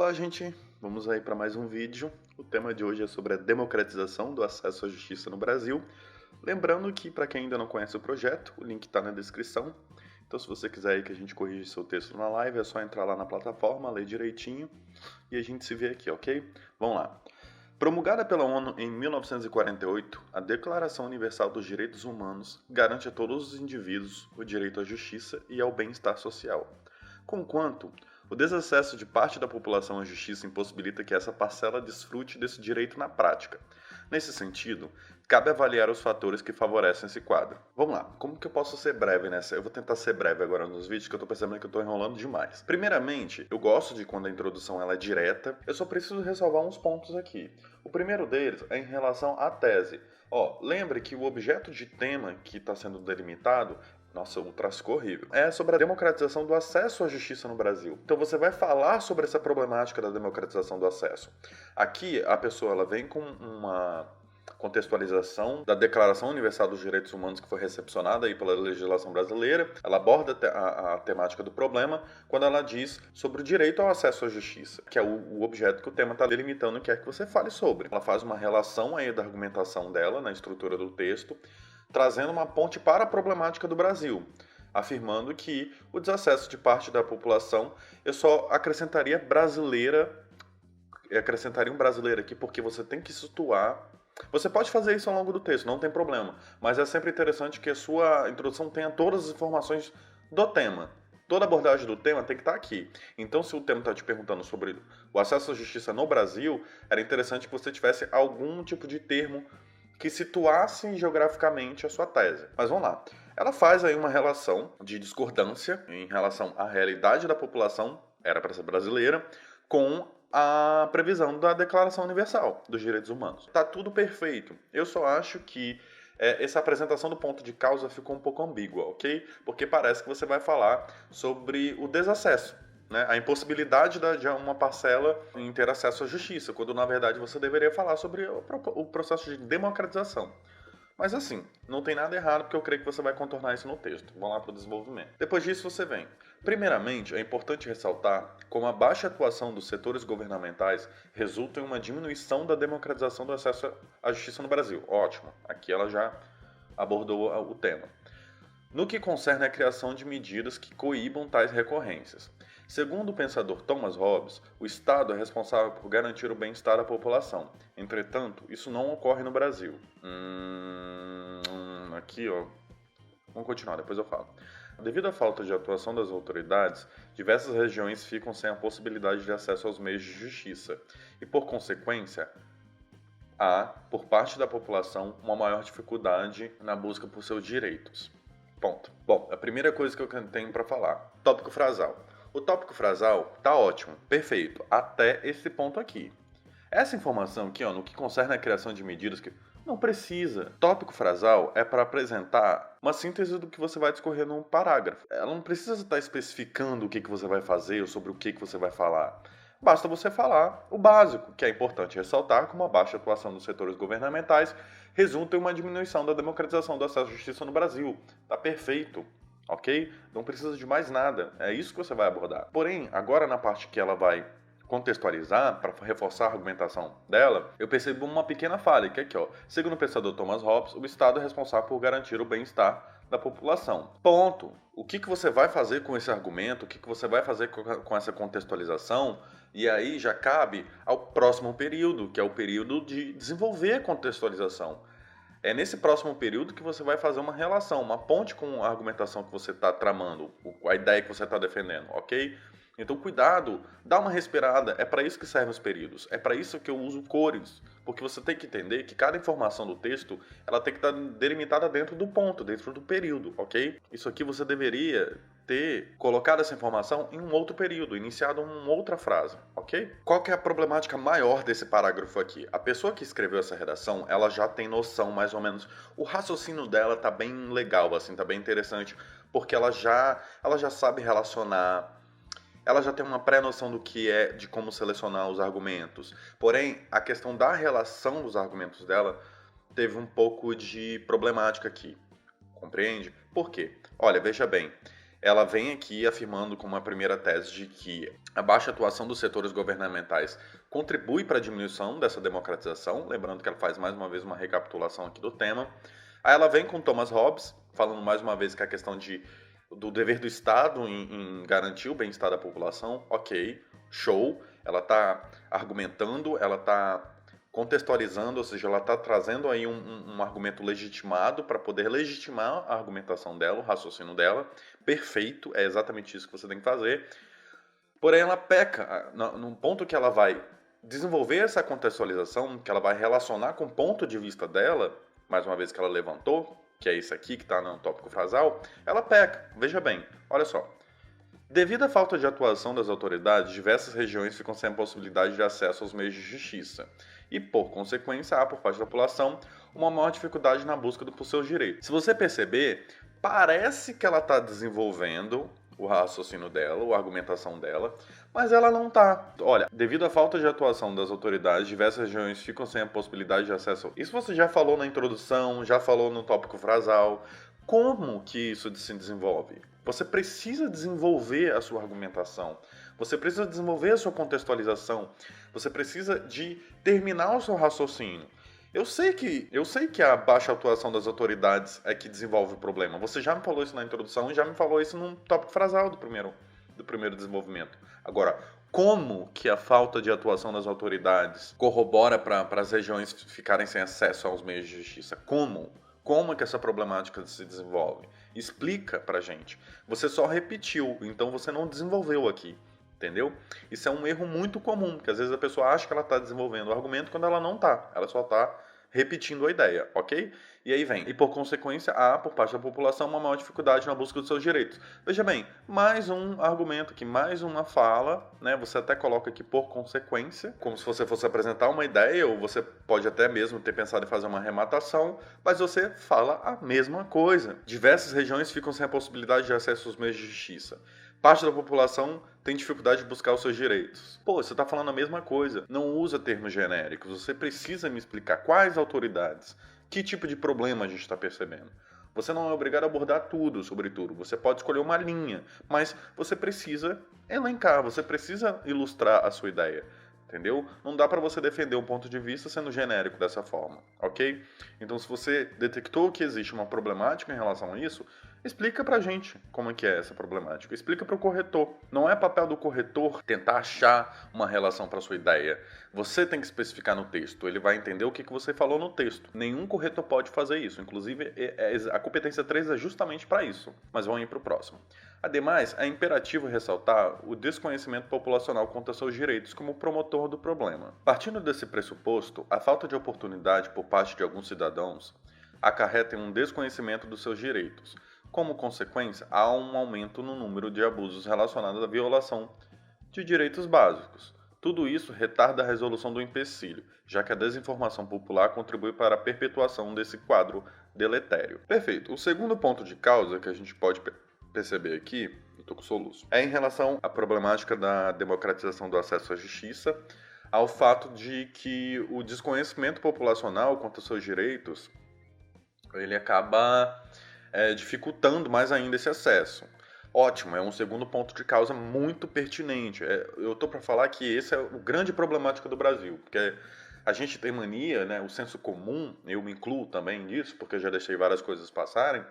Olá, gente! Vamos aí para mais um vídeo. O tema de hoje é sobre a democratização do acesso à justiça no Brasil. Lembrando que, para quem ainda não conhece o projeto, o link está na descrição. Então, se você quiser aí que a gente corrija seu texto na live, é só entrar lá na plataforma, ler direitinho e a gente se vê aqui, ok? Vamos lá. Promulgada pela ONU em 1948, a Declaração Universal dos Direitos Humanos garante a todos os indivíduos o direito à justiça e ao bem-estar social. Conquanto, o desacesso de parte da população à justiça impossibilita que essa parcela desfrute desse direito na prática. Nesse sentido, cabe avaliar os fatores que favorecem esse quadro. Vamos lá, como que eu posso ser breve nessa? Eu vou tentar ser breve agora nos vídeos, que eu tô percebendo que eu tô enrolando demais. Primeiramente, eu gosto de quando a introdução ela é direta, eu só preciso ressalvar uns pontos aqui. O primeiro deles é em relação à tese. Lembre que o objeto de tema que está sendo delimitado, nossa, o traço ficou horrível, é sobre a democratização do acesso à justiça no Brasil. Então você vai falar sobre essa problemática da democratização do acesso. Aqui a pessoa ela vem com uma contextualização da Declaração Universal dos Direitos Humanos que foi recepcionada aí pela legislação brasileira. Ela aborda a temática do problema quando ela diz sobre o direito ao acesso à justiça, que é o objeto que o tema está delimitando e quer que você fale sobre. Ela faz uma relação aí da argumentação dela na estrutura do texto, trazendo uma ponte para a problemática do Brasil, afirmando que o desacesso de parte da população, eu só acrescentaria um brasileiro aqui, porque você tem que situar. Você pode fazer isso ao longo do texto, não tem problema, mas é sempre interessante que a sua introdução tenha todas as informações do tema. Toda abordagem do tema tem que estar aqui. Então, se o tema está te perguntando sobre o acesso à justiça no Brasil, era interessante que você tivesse algum tipo de termo que situasse geograficamente a sua tese. Mas vamos lá. Ela faz aí uma relação de discordância em relação à realidade da população, era para ser brasileira, com a previsão da Declaração Universal dos Direitos Humanos. Tá tudo perfeito. Eu só acho que essa apresentação do ponto de causa ficou um pouco ambígua, ok? Porque parece que você vai falar sobre o desacesso, né? A impossibilidade de uma parcela em ter acesso à justiça, quando na verdade você deveria falar sobre o processo de democratização. Mas assim, não tem nada errado, porque eu creio que você vai contornar isso no texto. Vamos lá para o desenvolvimento. Depois disso você vem. Primeiramente, é importante ressaltar como a baixa atuação dos setores governamentais resulta em uma diminuição da democratização do acesso à justiça no Brasil. Ótimo, aqui ela já abordou o tema. No que concerne à criação de medidas que coíbam tais recorrências. Segundo o pensador Thomas Hobbes, o Estado é responsável por garantir o bem-estar da população. Entretanto, isso não ocorre no Brasil. Aqui, vamos continuar, depois eu falo. Devido à falta de atuação das autoridades, diversas regiões ficam sem a possibilidade de acesso aos meios de justiça e, por consequência, há, por parte da população, uma maior dificuldade na busca por seus direitos. Ponto. Bom, a primeira coisa que eu tenho para falar, tópico frasal. O tópico frasal tá ótimo, perfeito, até esse ponto aqui. Essa informação aqui, no que concerne a criação de medidas que não precisa. Tópico frasal é para apresentar uma síntese do que você vai discorrer num parágrafo. Ela não precisa estar especificando o que você vai fazer ou sobre o que você vai falar. Basta você falar o básico, que é importante ressaltar como a baixa atuação dos setores governamentais resulta em uma diminuição da democratização do acesso à justiça no Brasil. Tá perfeito. Ok? Não precisa de mais nada. É isso que você vai abordar. Porém, agora na parte que ela vai contextualizar, para reforçar a argumentação dela, eu percebo uma pequena falha, que é aqui, segundo o pensador Thomas Hobbes, o Estado é responsável por garantir o bem-estar da população. Ponto. O que você vai fazer com esse argumento? O que você vai fazer com essa contextualização? E aí já cabe ao próximo período, que é o período de desenvolver a contextualização. É nesse próximo período que você vai fazer uma relação, uma ponte com a argumentação que você está tramando, a ideia que você está defendendo, ok? Então, cuidado, dá uma respirada, é para isso que servem os períodos, é para isso que eu uso cores, porque você tem que entender que cada informação do texto, ela tem que estar delimitada dentro do ponto, dentro do período, ok? Isso aqui você deveria ter colocado essa informação em um outro período, iniciado uma outra frase, ok? Qual que é a problemática maior desse parágrafo aqui? A pessoa que escreveu essa redação, ela já tem noção, mais ou menos, o raciocínio dela tá bem legal, assim, tá bem interessante, porque ela já sabe relacionar. Ela já tem uma pré-noção do que é, de como selecionar os argumentos. Porém, a questão da relação dos argumentos dela teve um pouco de problemática aqui. Compreende? Por quê? Olha, veja bem. ela vem aqui afirmando como uma primeira tese de que a baixa atuação dos setores governamentais contribui para a diminuição dessa democratização, lembrando que ela faz mais uma vez uma recapitulação aqui do tema. Aí ela vem com Thomas Hobbes, falando mais uma vez que a questão do dever do Estado em garantir o bem-estar da população, ok, show, ela está argumentando, ela está contextualizando, ou seja, ela está trazendo aí um argumento legitimado para poder legitimar a argumentação dela, o raciocínio dela. Perfeito, é exatamente isso que você tem que fazer. Porém, ela peca num ponto que ela vai desenvolver essa contextualização, que ela vai relacionar com o ponto de vista dela, mais uma vez que ela levantou, que é isso aqui que está no tópico frasal, ela peca. Veja bem, olha só. Devido à falta de atuação das autoridades, diversas regiões ficam sem a possibilidade de acesso aos meios de justiça. E, por consequência, há, por parte da população, uma maior dificuldade na busca por seus direitos. Se você perceber, parece que ela está desenvolvendo o raciocínio dela, a argumentação dela, mas ela não está. Olha, devido à falta de atuação das autoridades, diversas regiões ficam sem a possibilidade de acesso. Isso você já falou na introdução, já falou no tópico frasal. Como que isso se desenvolve? Você precisa desenvolver a sua argumentação. Você precisa desenvolver a sua contextualização. Você precisa de terminar o seu raciocínio. Eu sei que a baixa atuação das autoridades é que desenvolve o problema. Você já me falou isso na introdução e já me falou isso no tópico frasal do primeiro desenvolvimento. Agora, como que a falta de atuação das autoridades corrobora para as regiões ficarem sem acesso aos meios de justiça? Como? Como é que essa problemática se desenvolve? Explica pra gente. Você só repetiu, então você não desenvolveu aqui. Entendeu? Isso é um erro muito comum, porque às vezes a pessoa acha que ela está desenvolvendo o argumento quando ela não está. Ela só está repetindo a ideia, ok? E aí vem. E por consequência, há, por parte da população, uma maior dificuldade na busca dos seus direitos. Veja bem, mais um argumento aqui, mais uma fala, né? Você até coloca aqui por consequência, como se você fosse apresentar uma ideia, ou você pode até mesmo ter pensado em fazer uma arrematação, mas você fala a mesma coisa. Diversas regiões ficam sem a possibilidade de acesso aos meios de justiça. Parte da população tem dificuldade de buscar os seus direitos. Pô, você está falando a mesma coisa. Não usa termos genéricos. Você precisa me explicar quais autoridades, que tipo de problema a gente está percebendo. Você não é obrigado a abordar tudo sobre tudo. Você pode escolher uma linha, mas você precisa elencar, você precisa ilustrar a sua ideia. Entendeu? Não dá para você defender um ponto de vista sendo genérico dessa forma, ok? Então, se você detectou que existe uma problemática em relação a isso, explica pra gente como é que é essa problemática. Explica para o corretor. Não é papel do corretor tentar achar uma relação para sua ideia. Você tem que especificar no texto. Ele vai entender o que você falou no texto. Nenhum corretor pode fazer isso. Inclusive, a competência 3 é justamente para isso. Mas vamos ir para o próximo. Ademais, é imperativo ressaltar o desconhecimento populacional quanto a seus direitos como promotor do problema. Partindo desse pressuposto, a falta de oportunidade por parte de alguns cidadãos acarreta em um desconhecimento dos seus direitos. Como consequência, há um aumento no número de abusos relacionados à violação de direitos básicos. Tudo isso retarda a resolução do empecilho, já que a desinformação popular contribui para a perpetuação desse quadro deletério. Perfeito. O segundo ponto de causa que a gente pode perceber aqui, eu estou com soluço, é em relação à problemática da democratização do acesso à justiça, ao fato de que o desconhecimento populacional quanto aos seus direitos, ele acaba dificultando mais ainda esse acesso. Ótimo, é um segundo ponto de causa muito pertinente. Eu estou para falar que esse é o grande problemático do Brasil, porque a gente tem mania, né, o senso comum, eu me incluo também nisso, porque eu já deixei várias coisas passarem,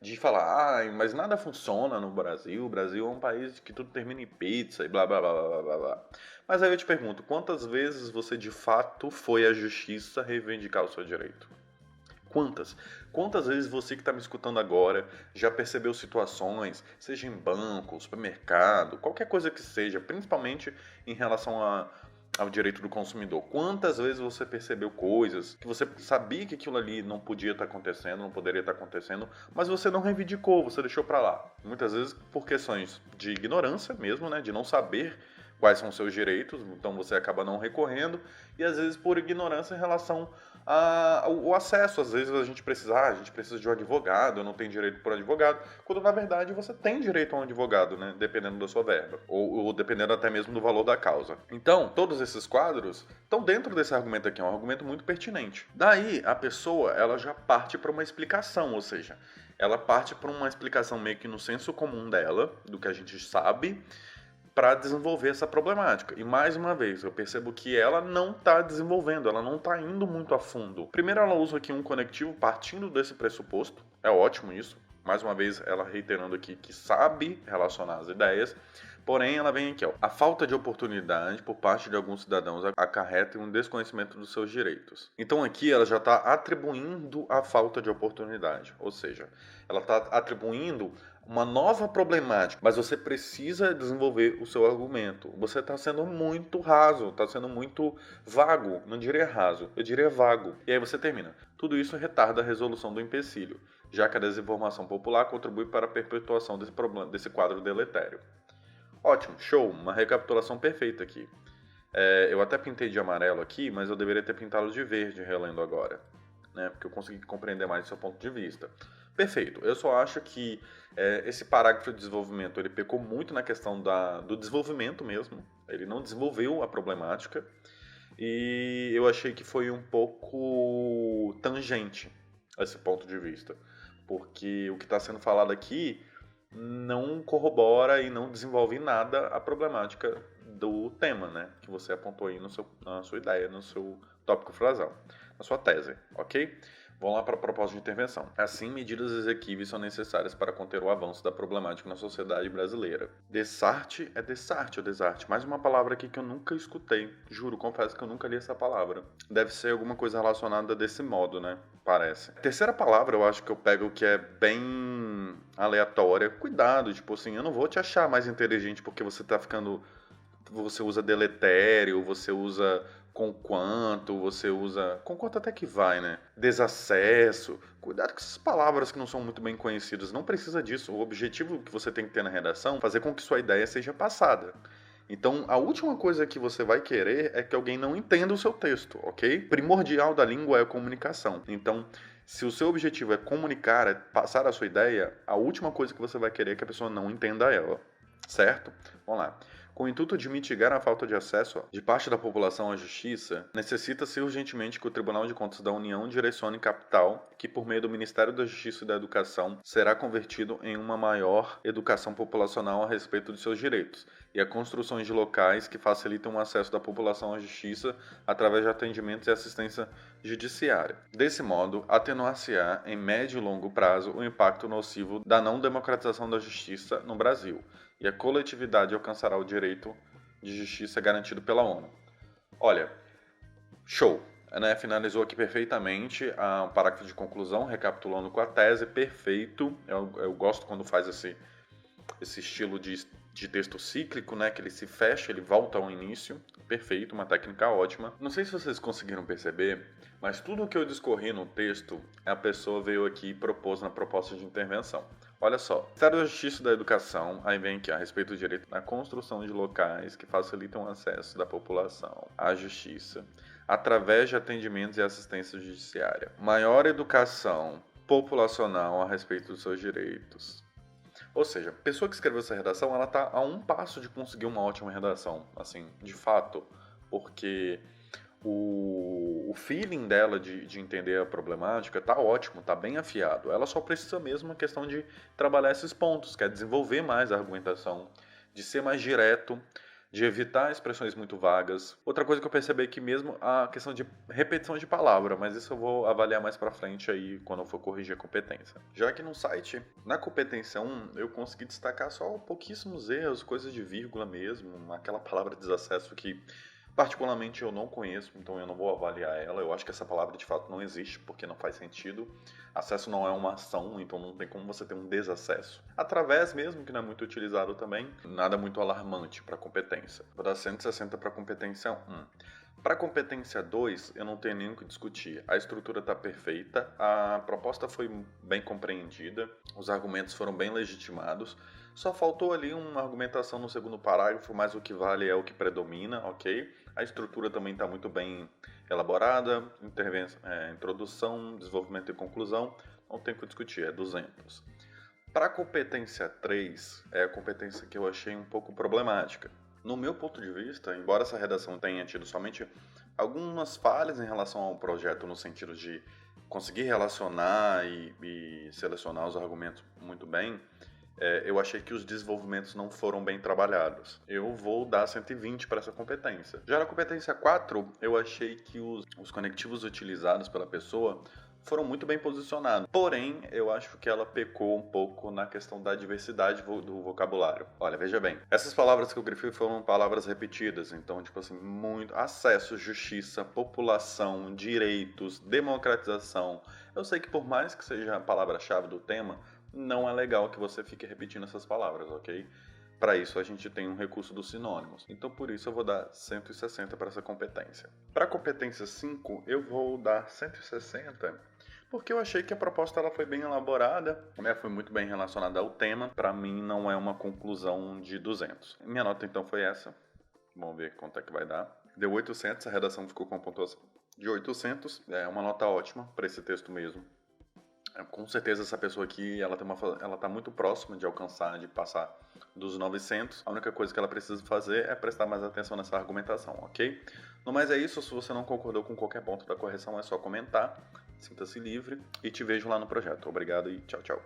de falar, mas nada funciona no Brasil, o Brasil é um país que tudo termina em pizza e blá blá blá blá blá blá. Mas aí eu te pergunto, quantas vezes você de fato foi à justiça reivindicar o seu direito? Quantas? Quantas vezes você que está me escutando agora já percebeu situações, seja em banco, supermercado, qualquer coisa que seja, principalmente em relação ao direito do consumidor? Quantas vezes você percebeu coisas que você sabia que aquilo ali não podia estar acontecendo, não poderia estar acontecendo, mas você não reivindicou, você deixou para lá? Muitas vezes por questões de ignorância mesmo, né, de não saber quais são os seus direitos, então você acaba não recorrendo, e às vezes por ignorância em relação ao acesso. Às vezes a gente precisa de um advogado, eu não tenho direito por advogado, quando na verdade você tem direito a um advogado, né, dependendo da sua verba, ou dependendo até mesmo do valor da causa. Então, todos esses quadros estão dentro desse argumento aqui, é um argumento muito pertinente. Daí, a pessoa, ela já parte para uma explicação, ou seja, ela parte para uma explicação meio que no senso comum dela, do que a gente sabe, para desenvolver essa problemática. E mais uma vez, eu percebo que ela não está desenvolvendo, ela não está indo muito a fundo. Primeiro, ela usa aqui um conectivo partindo desse pressuposto, é ótimo isso. Mais uma vez, ela reiterando aqui que sabe relacionar as ideias. Porém, ela vem aqui, ó. A falta de oportunidade por parte de alguns cidadãos acarreta um desconhecimento dos seus direitos. Então aqui ela já está atribuindo a falta de oportunidade, ou seja, ela está atribuindo uma nova problemática, mas você precisa desenvolver o seu argumento. Você está sendo muito raso, está sendo muito vago, não diria raso, eu diria vago. E aí você termina. Tudo isso retarda a resolução do empecilho, já que a desinformação popular contribui para a perpetuação desse problema, desse quadro deletério. Ótimo, show, uma recapitulação perfeita aqui. Eu até pintei de amarelo aqui, mas eu deveria ter pintado de verde relendo agora, né? Porque eu consegui compreender mais o seu ponto de vista. Perfeito, eu só acho que esse parágrafo de desenvolvimento ele pecou muito na questão do desenvolvimento mesmo, ele não desenvolveu a problemática e eu achei que foi um pouco tangente esse ponto de vista, porque o que está sendo falado aqui não corrobora e não desenvolve em nada a problemática do tema, né? Que você apontou aí na sua ideia, no seu tópico frasal, na sua tese, ok? Vamos lá para a proposta de intervenção. Assim, medidas exequíveis são necessárias para conter o avanço da problemática na sociedade brasileira. Dessarte é Dessarte ou Desarte? Mais uma palavra aqui que eu nunca escutei. Juro, confesso que eu nunca li essa palavra. Deve ser alguma coisa relacionada desse modo, né? Parece. A terceira palavra eu acho que eu pego que é bem aleatória. Cuidado, tipo assim, eu não vou te achar mais inteligente porque você tá ficando... Você usa deletério, você usa conquanto, você usa... Conquanto até que vai, né? Desacesso. Cuidado com essas palavras que não são muito bem conhecidas. Não precisa disso. O objetivo que você tem que ter na redação é fazer com que sua ideia seja passada. Então, a última coisa que você vai querer é que alguém não entenda o seu texto, ok? Primordial da língua é a comunicação. Então, se o seu objetivo é comunicar, é passar a sua ideia, a última coisa que você vai querer é que a pessoa não entenda ela, certo? Vamos lá. Com o intuito de mitigar a falta de acesso de parte da população à justiça, necessita-se urgentemente que o Tribunal de Contas da União direcione capital que, por meio do Ministério da Justiça e da Educação, será convertido em uma maior educação populacional a respeito de seus direitos, e a construção de locais que facilitam o acesso da população à justiça através de atendimentos e assistência judiciária. Desse modo, atenuar-se-á em médio e longo prazo o impacto nocivo da não democratização da justiça no Brasil, e a coletividade alcançará o direito de justiça garantido pela ONU. Olha, show! Né? Finalizou aqui perfeitamente o parágrafo de conclusão, recapitulando com a tese, perfeito. Eu gosto quando faz esse estilo de texto cíclico, né? Que ele se fecha, ele volta ao início. Perfeito, uma técnica ótima. Não sei se vocês conseguiram perceber, mas tudo o que eu discorri no texto, a pessoa veio aqui e propôs na proposta de intervenção. Olha só, Ministério da Justiça e da Educação, aí vem aqui a respeito do direito na construção de locais que facilitam o acesso da população à justiça, através de atendimentos e assistência judiciária. Maior educação populacional a respeito dos seus direitos. Ou seja, a pessoa que escreveu essa redação, ela está a um passo de conseguir uma ótima redação, assim, de fato, porque o feeling dela de entender a problemática tá ótimo, tá bem afiado. Ela só precisa mesmo a questão de trabalhar esses pontos, que é desenvolver mais a argumentação, de ser mais direto, de evitar expressões muito vagas. Outra coisa que eu percebi é que mesmo a questão de repetição de palavra, mas isso eu vou avaliar mais pra frente aí quando eu for corrigir a competência. Já que no site, na competência 1, eu consegui destacar só pouquíssimos erros, coisas de vírgula mesmo, aquela palavra desacesso que particularmente eu não conheço, então eu não vou avaliar ela. Eu acho que essa palavra de fato não existe, porque não faz sentido. Acesso não é uma ação, então não tem como você ter um desacesso. Através mesmo, que não é muito utilizado também, nada muito alarmante para competência. Vou dar 160 para competência 1. Para competência 2, eu não tenho nem o que discutir. A estrutura está perfeita, a proposta foi bem compreendida, os argumentos foram bem legitimados. Só faltou ali uma argumentação no segundo parágrafo, mas o que vale é o que predomina, ok? A estrutura também está muito bem elaborada, introdução, desenvolvimento e conclusão, não tem o que discutir, é 200. Para a competência 3, é a competência que eu achei um pouco problemática. No meu ponto de vista, embora essa redação tenha tido somente algumas falhas em relação ao projeto no sentido de conseguir relacionar e selecionar os argumentos muito bem, eu achei que os desenvolvimentos não foram bem trabalhados. Eu vou dar 120 para essa competência. Já na competência 4, eu achei que os conectivos utilizados pela pessoa foram muito bem posicionados. Porém, eu acho que ela pecou um pouco na questão da diversidade do vocabulário. Olha, veja bem, essas palavras que eu grifei foram palavras repetidas, então, tipo assim, muito acesso, justiça, população, direitos, democratização. Eu sei que por mais que seja a palavra-chave do tema, não é legal que você fique repetindo essas palavras, ok? Para isso a gente tem um recurso dos sinônimos. Então por isso eu vou dar 160 para essa competência. Para a competência 5, eu vou dar 160 porque eu achei que a proposta ela foi bem elaborada, né? Foi muito bem relacionada ao tema. Para mim não é uma conclusão de 200. Minha nota então foi essa. Vamos ver quanto é que vai dar. Deu 800, a redação ficou com a pontuação de 800. É uma nota ótima para esse texto mesmo. Com certeza essa pessoa aqui, ela tá muito próxima de alcançar, de passar dos 900. A única coisa que ela precisa fazer é prestar mais atenção nessa argumentação, ok? No mais é isso, se você não concordou com qualquer ponto da correção, é só comentar. Sinta-se livre e te vejo lá no projeto. Obrigado e tchau, tchau.